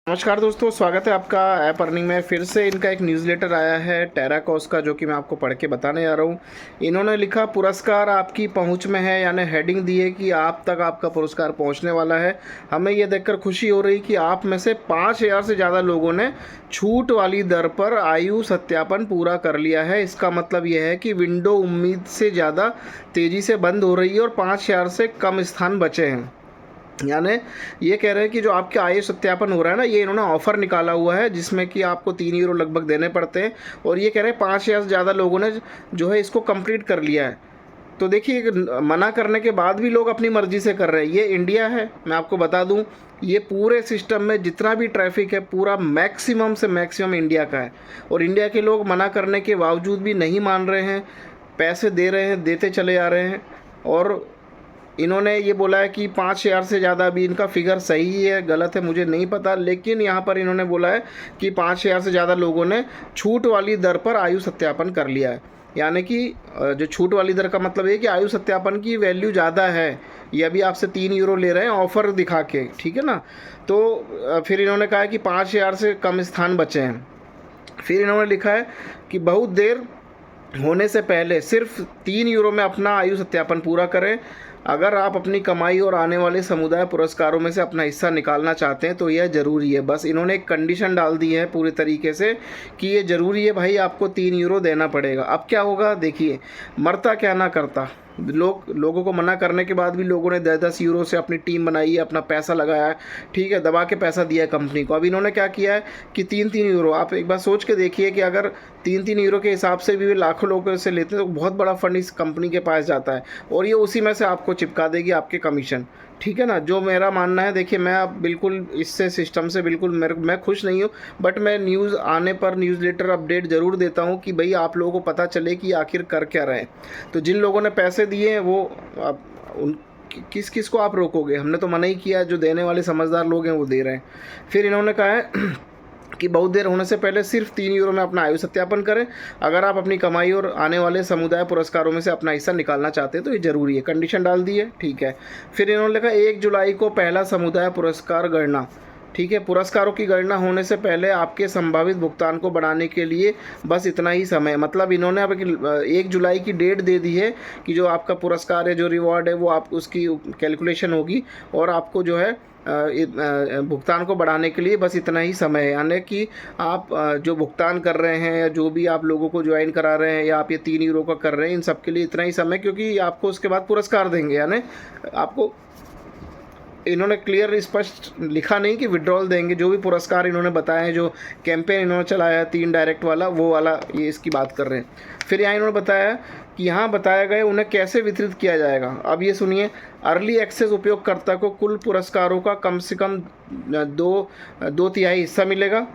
नमस्कार दोस्तों, स्वागत है आपका ऐप अर्निंग में। फिर से इनका एक न्यूज़लेटर आया है टेराकॉस का, जो कि मैं आपको पढ़ के बताने जा रहा हूँ। इन्होंने लिखा पुरस्कार आपकी पहुँच में है, यानी हेडिंग दी है कि आप तक आपका पुरस्कार पहुँचने वाला है। हमें ये देखकर खुशी हो रही कि आप में से 5,000 से ज़्यादा लोगों ने छूट वाली दर पर आयु सत्यापन पूरा कर लिया है। इसका मतलब यह है कि विंडो उम्मीद से ज़्यादा तेज़ी से बंद हो रही है और 5,000 से कम स्थान बचे हैं। यानी ये कह रहे हैं कि जो आपके आयु सत्यापन हो रहा है ना, ये इन्होंने ऑफ़र निकाला हुआ है जिसमें कि आपको 3 यूरो लगभग देने पड़ते हैं। और ये कह रहे हैं 5,000 से ज़्यादा लोगों ने जो है इसको कंप्लीट कर लिया है। तो देखिए, मना करने के बाद भी लोग अपनी मर्ज़ी से कर रहे हैं। ये इंडिया है, मैं आपको बता दूं, ये पूरे सिस्टम में जितना भी ट्रैफिक है पूरा मैक्सिमम से मैक्सिमम इंडिया का है। और इंडिया के लोग मना करने के बावजूद भी नहीं मान रहे हैं, पैसे दे रहे हैं, देते चले जा रहे हैं। और इन्होंने ये बोला है कि 5,000 से ज़्यादा, अभी इनका फिगर सही है गलत है मुझे नहीं पता, लेकिन यहाँ पर इन्होंने बोला है कि 5,000 से ज़्यादा लोगों ने छूट वाली दर पर आयु सत्यापन कर लिया है। यानी कि जो छूट वाली दर का मतलब है कि आयु सत्यापन की वैल्यू ज़्यादा है। ये अभी आपसे 3 यूरो ले रहे हैं ऑफ़र दिखा के, ठीक है ना। तो फिर इन्होंने कहा है कि 5,000 से कम स्थान बचे हैं। फिर इन्होंने लिखा है कि बहुत देर होने से पहले सिर्फ 3 यूरो में अपना आयु सत्यापन पूरा करें। अगर आप अपनी कमाई और आने वाले समुदाय पुरस्कारों में से अपना हिस्सा निकालना चाहते हैं तो यह ज़रूरी है। बस इन्होंने एक कंडीशन डाल दी है पूरी तरीके से कि ये ज़रूरी है भाई, आपको 3 यूरो देना पड़ेगा। अब क्या होगा देखिए, मरता क्या ना करता, लोगों को मना करने के बाद भी लोगों ने 10-10 यूरो से अपनी टीम बनाई है, अपना पैसा लगाया है, ठीक है, दबा के पैसा दिया है कंपनी को। अब इन्होंने क्या किया है कि 3-3 यूरो, आप एक बार सोच के देखिए कि अगर 3-3 यूरो के हिसाब से भी लाखों लोगों से लेते हैं तो बहुत बड़ा फंड इस कंपनी के पास जाता है और ये उसी में से आपको चिपका देगी आपके कमीशन, ठीक है ना। जो मेरा मानना है, देखिए मैं अब बिल्कुल इससे सिस्टम से बिल्कुल मैं खुश नहीं हूँ, बट मैं न्यूज़ आने पर न्यूज़लेटर अपडेट ज़रूर देता हूँ कि भाई आप लोगों को पता चले कि आखिर कर क्या रहे हैं। तो जिन लोगों ने पैसे दिए हैं वो अब उन किस किस को आप रोकोगे? हमने तो मना ही किया, जो देने वाले समझदार लोग हैं वो दे रहे हैं। फिर इन्होंने कहा है कि बहुत देर होने से पहले सिर्फ 3 यूरो में अपना आयु सत्यापन करें। अगर आप अपनी कमाई और आने वाले समुदाय पुरस्कारों में से अपना हिस्सा निकालना चाहते हैं तो ये ज़रूरी है। कंडीशन डाल दी है, ठीक है। फिर इन्होंने लिखा 1 जुलाई को पहला समुदाय पुरस्कार गणना, ठीक है। पुरस्कारों की गणना होने से पहले आपके संभावित भुगतान को बढ़ाने के लिए बस इतना ही समय, मतलब इन्होंने अब 1 जुलाई की डेट दे दी है कि जो आपका पुरस्कार है, जो रिवॉर्ड है, वो आप उसकी कैलकुलेशन होगी और आपको जो है भुगतान को बढ़ाने के लिए बस इतना ही समय है। यानी कि आप जो भुगतान कर रहे हैं या जो भी आप लोगों को ज्वाइन करा रहे हैं या आप ये 3 यूरो का कर रहे हैं, इन सब के लिए इतना ही समय, क्योंकि आपको उसके बाद पुरस्कार देंगे। यानी आपको इन्होंने क्लियर स्पष्ट लिखा नहीं कि विड्रॉल देंगे। जो भी पुरस्कार इन्होंने बताए हैं, जो कैंपेन इन्होंने चलाया 3 डायरेक्ट वाला, वो वाला ये इसकी बात कर रहे हैं। फिर यहाँ इन्होंने बताया कि यहाँ बताया गया उन्हें कैसे वितरित किया जाएगा। अब ये सुनिए, अर्ली एक्सेस उपयोगकर्ता को कुल पुरस्कारों का कम से कम 2/3 हिस्सा मिलेगा।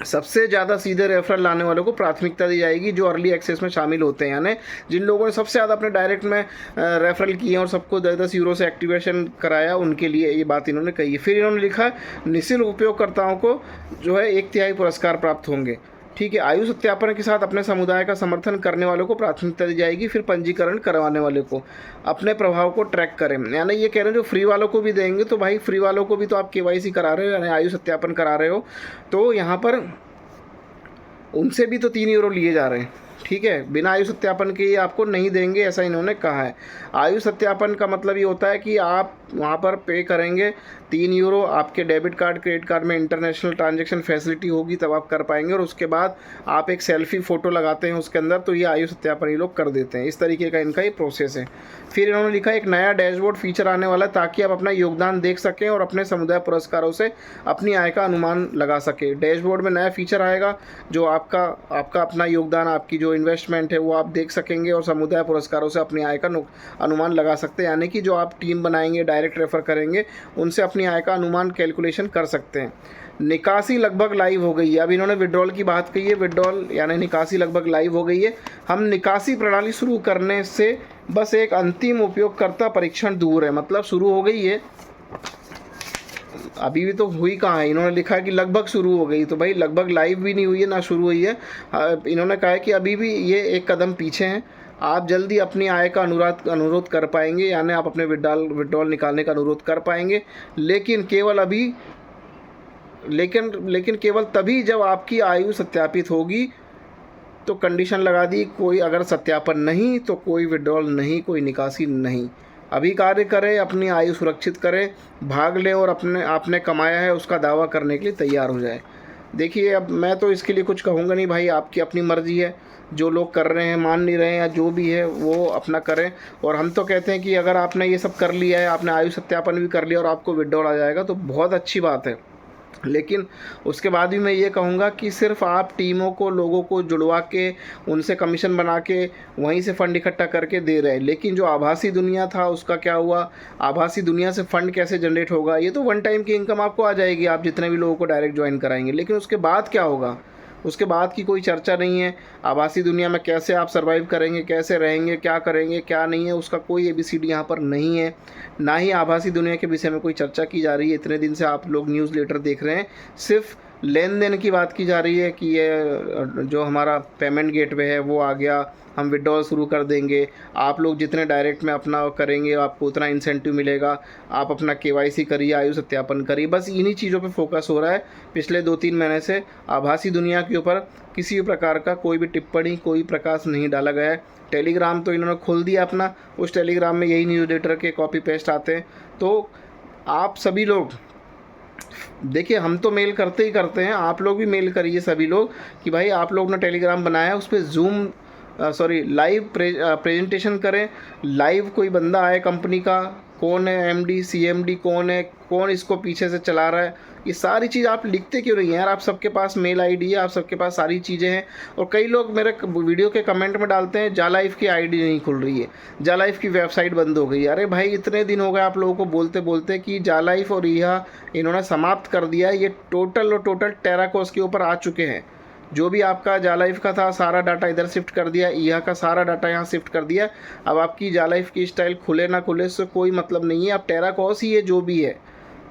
सबसे ज़्यादा सीधे रेफरल लाने वालों को प्राथमिकता दी जाएगी जो अर्ली एक्सेस में शामिल होते हैं। यानी जिन लोगों ने सबसे ज़्यादा अपने डायरेक्ट में रेफरल किए और सबको 10-10 यूरो से एक्टिवेशन कराया, उनके लिए ये बात इन्होंने कही है। फिर इन्होंने लिखा है निःशुल्क उपयोगकर्ताओं को जो है 1/3 पुरस्कार प्राप्त होंगे, ठीक है। आयु सत्यापन के साथ अपने समुदाय का समर्थन करने वालों को प्राथमिकता दी जाएगी। फिर पंजीकरण करवाने वाले को अपने प्रभाव को ट्रैक करें। यानी ये कह रहे हैं जो फ्री वालों को भी देंगे, तो भाई फ्री वालों को भी तो आप KYC करा रहे हो, यानी आयु सत्यापन करा रहे हो, तो यहाँ पर उनसे भी तो 3 यूरो लिए जा रहे हैं, ठीक है। बिना आयु सत्यापन के ये आपको नहीं देंगे, ऐसा इन्होंने कहा है। आयु सत्यापन का मतलब ये होता है कि आप वहाँ पर पे करेंगे 3 यूरो, आपके डेबिट कार्ड क्रेडिट कार्ड में इंटरनेशनल ट्रांजैक्शन फैसिलिटी होगी तब आप कर पाएंगे, और उसके बाद आप एक सेल्फी फ़ोटो लगाते हैं उसके अंदर, तो ये आयु सत्यापन ये लोग कर देते हैं। इस तरीके का इनका ये प्रोसेस है। फिर इन्होंने लिखा एक नया डैशबोर्ड फीचर आने वाला है ताकि आप अपना योगदान देख सकें और अपने समुदाय पुरस्कारों से अपनी आय का अनुमान लगा सकें। डैशबोर्ड में नया फीचर आएगा जो आपका अपना योगदान, आपकी जो इन्वेस्टमेंट है वो आप देख सकेंगे और समुदाय पुरस्कारों से अपनी आय का अनुमान लगा सकते हैं। यानी कि जो आप टीम बनाएंगे, डायरेक्ट रेफर करेंगे, उनसे अपनी आय का अनुमान कैलकुलेशन कर सकते हैं। निकासी लगभग लाइव हो गई है। अब इन्होंने विड्रॉल की बात कही है, विड्रॉल यानी निकासी लगभग लाइव हो गई है। हम निकासी प्रणाली शुरू करने से बस एक अंतिम उपयोगकर्ता परीक्षण दूर है, मतलब शुरू हो गई है, अभी भी तो हुई कहाँ है। इन्होंने लिखा है कि लगभग शुरू हो गई, तो भाई लगभग लाइव भी नहीं हुई है ना शुरू हुई है। इन्होंने कहा है कि अभी भी ये एक कदम पीछे हैं। आप जल्दी अपनी आय का अनुरोध कर पाएंगे, यानी आप अपने विड्रॉल निकालने का अनुरोध कर पाएंगे, लेकिन केवल अभी लेकिन केवल तभी जब आपकी आयु सत्यापित होगी। तो कंडीशन लगा दी, कोई अगर सत्यापन नहीं तो कोई विड्रॉल नहीं, कोई निकासी नहीं। अभी कार्य करें, अपनी आयु सुरक्षित करें, भाग लें और अपने आपने कमाया है उसका दावा करने के लिए तैयार हो जाए। देखिए, अब मैं तो इसके लिए कुछ कहूँगा नहीं भाई, आपकी अपनी मर्ज़ी है। जो लोग कर रहे हैं, मान नहीं रहे हैं या जो भी है वो अपना करें। और हम तो कहते हैं कि अगर आपने ये सब कर लिया है, आपने आयु सत्यापन भी कर लिया और आपको विड्रॉल आ जाएगा तो बहुत अच्छी बात है। लेकिन उसके बाद भी मैं ये कहूँगा कि सिर्फ आप टीमों को, लोगों को जुड़वा के, उनसे कमीशन बना के वहीं से फ़ंड इकट्ठा करके दे रहे हैं। लेकिन जो आभासी दुनिया था उसका क्या हुआ? आभासी दुनिया से फ़ंड कैसे जनरेट होगा? ये तो वन टाइम की इनकम आपको आ जाएगी, आप जितने भी लोगों को डायरेक्ट ज्वाइन कराएंगे। लेकिन उसके बाद क्या होगा? उसके बाद की कोई चर्चा नहीं है। आभासी दुनिया में कैसे आप सर्वाइव करेंगे, कैसे रहेंगे, क्या करेंगे, क्या नहीं है, उसका कोई एबीसीडी यहाँ पर नहीं है। ना ही आभासी दुनिया के विषय में कोई चर्चा की जा रही है। इतने दिन से आप लोग न्यूज़लेटर देख रहे हैं, सिर्फ लेन देन की बात की जा रही है कि ये जो हमारा पेमेंट गेटवे है वो आ गया, हम विड्रॉल शुरू कर देंगे, आप लोग जितने डायरेक्ट में अपना करेंगे आपको उतना इंसेंटिव मिलेगा, आप अपना केवाईसी करिए, आयु सत्यापन करिए। बस इन्हीं चीज़ों पे फोकस हो रहा है पिछले 2-3 महीने से। आभासी दुनिया के ऊपर किसी भी प्रकार का कोई भी टिप्पणी, कोई प्रकाश नहीं डाला गया है। टेलीग्राम तो इन्होंने खोल दिया अपना, उस टेलीग्राम में यही न्यूज़लेटर के कॉपी पेस्ट आते हैं। तो आप सभी लोग देखिए, हम तो मेल करते ही करते हैं, आप लोग भी मेल करिए सभी लोग कि भाई आप लोग ने टेलीग्राम बनाया, उस पर जूम लाइव प्रेजेंटेशन करें। लाइव कोई बंदा आए कंपनी का, कौन है एमडी, सीएमडी कौन है, कौन इसको पीछे से चला रहा है, ये सारी चीज़ आप लिखते क्यों नहीं हैं यार? आप सबके पास मेल आईडी है, आप सबके पास सारी चीज़ें हैं। और कई लोग मेरे वीडियो के कमेंट में डालते हैं जा लाइफ की आईडी नहीं खुल रही है, जा लाइफ की वेबसाइट बंद हो गई। अरे भाई, इतने दिन हो गए आप लोगों को बोलते बोलते कि जा लाइफ और यह इन्होंने समाप्त कर दिया है। ये टोटल और टोटल टेराकोस के ऊपर आ चुके हैं। जो भी आपका जा लाइफ का था सारा डाटा इधर शिफ्ट कर दिया, यहाँ का सारा डाटा यहाँ शिफ्ट कर दिया। अब आपकी जा लाइफ की स्टाइल खुले ना खुले से कोई मतलब नहीं है, अब टेराकोस ही है जो भी है।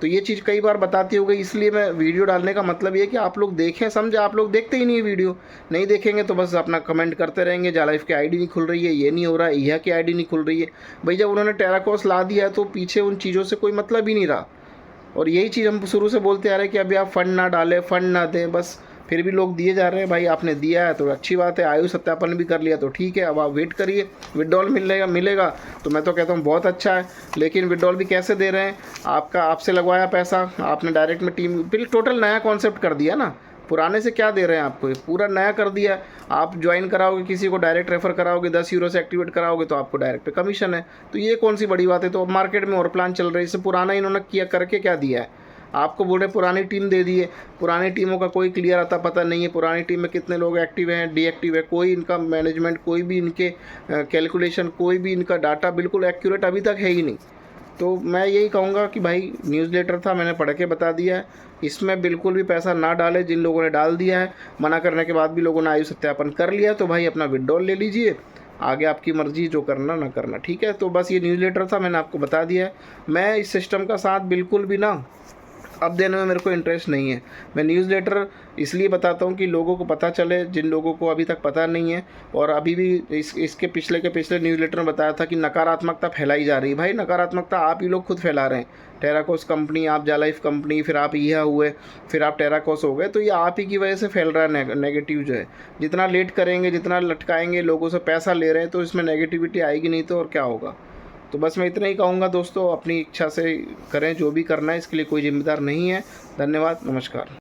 तो ये चीज़ कई बार बताती हो गई, इसलिए मैं वीडियो डालने का मतलब ये है कि आप लोग देखें, समझे। आप लोग देखते ही नहीं वीडियो, नहीं देखेंगे तो बस अपना कमेंट करते रहेंगे, जा लाइफ की आईडी नहीं खुल रही है, ये नहीं हो रहा है, यह की आईडी नहीं खुल रही है। भाई, जब उन्होंने टेराकोस ला दिया है तो पीछे उन चीज़ों से कोई मतलब ही नहीं रहा। और यही चीज़ हम शुरू से बोलते आ रहे हैं कि अभी आप फ़ंड ना डालें, फ़ंड ना दें, बस फिर भी लोग दिए जा रहे हैं। भाई, आपने दिया है तो अच्छी बात है, आयु सत्यापन भी कर लिया तो ठीक है, अब आप वेट करिए, विड्रॉल मिलेगा तो मैं तो कहता हूँ बहुत अच्छा है। लेकिन विड्रॉल भी कैसे दे रहे हैं? आपसे लगवाया पैसा, आपने डायरेक्ट में टीम बिल टोटल नया कॉन्सेप्ट कर दिया ना। पुराने से क्या दे रहे हैं आपको? ये पूरा नया कर दिया। आप ज्वाइन कराओगे, किसी को डायरेक्ट रेफ़र कराओगे, 10 यूरो से एक्टिवेट कराओगे तो आपको डायरेक्ट पे कमीशन है। तो ये कौन सी बड़ी बात है? तो मार्केट में और प्लान चल रहे हैं, इससे पुराना इन्होंने किया करके क्या दिया है? आपको बोल रहे पुरानी टीम दे दी है, पुरानी टीमों का कोई क्लियर आता पता नहीं है, पुरानी टीम में कितने लोग एक्टिव हैं, डीएक्टिव है, कोई इनका मैनेजमेंट, कोई भी इनके कैलकुलेशन, कोई भी इनका डाटा बिल्कुल एक्यूरेट अभी तक है ही नहीं। तो मैं यही कहूँगा कि भाई, न्यूज़लेटर था, मैंने पढ़ के बता दिया है, इसमें बिल्कुल भी पैसा ना डालें। जिन लोगों ने डाल दिया है, मना करने के बाद भी लोगों ने आयु सत्यापन कर लिया, तो भाई अपना विड्रॉल ले लीजिए, आगे आपकी मर्ज़ी, जो करना ना करना, ठीक है। तो बस ये न्यूज़लेटर था, मैंने आपको बता दिया है। मैं इस सिस्टम का साथ बिल्कुल भी ना अब देने में मेरे को इंटरेस्ट नहीं है। मैं न्यूज़लेटर इसलिए बताता हूँ कि लोगों को पता चले, जिन लोगों को अभी तक पता नहीं है। और अभी भी इसके पिछले न्यूज़लेटर में बताया था कि नकारात्मकता फैलाई जा रही है। भाई, नकारात्मकता आप ही लोग खुद फैला रहे हैं। टेराकोस कंपनी, आप जा लाइफ कंपनी, फिर आप यह हुए, फिर आप टेराकोस हो गए, तो ये आप ही की वजह से फैल रहा है नेगेटिव जो है। जितना लेट करेंगे, जितना लटकाएंगे, लोगों से पैसा ले रहे हैं, तो इसमें नेगेटिविटी आएगी नहीं तो और क्या होगा। तो बस मैं इतना ही कहूँगा दोस्तों, अपनी इच्छा से करें जो भी करना है, इसके लिए कोई जिम्मेदार नहीं है। धन्यवाद, नमस्कार।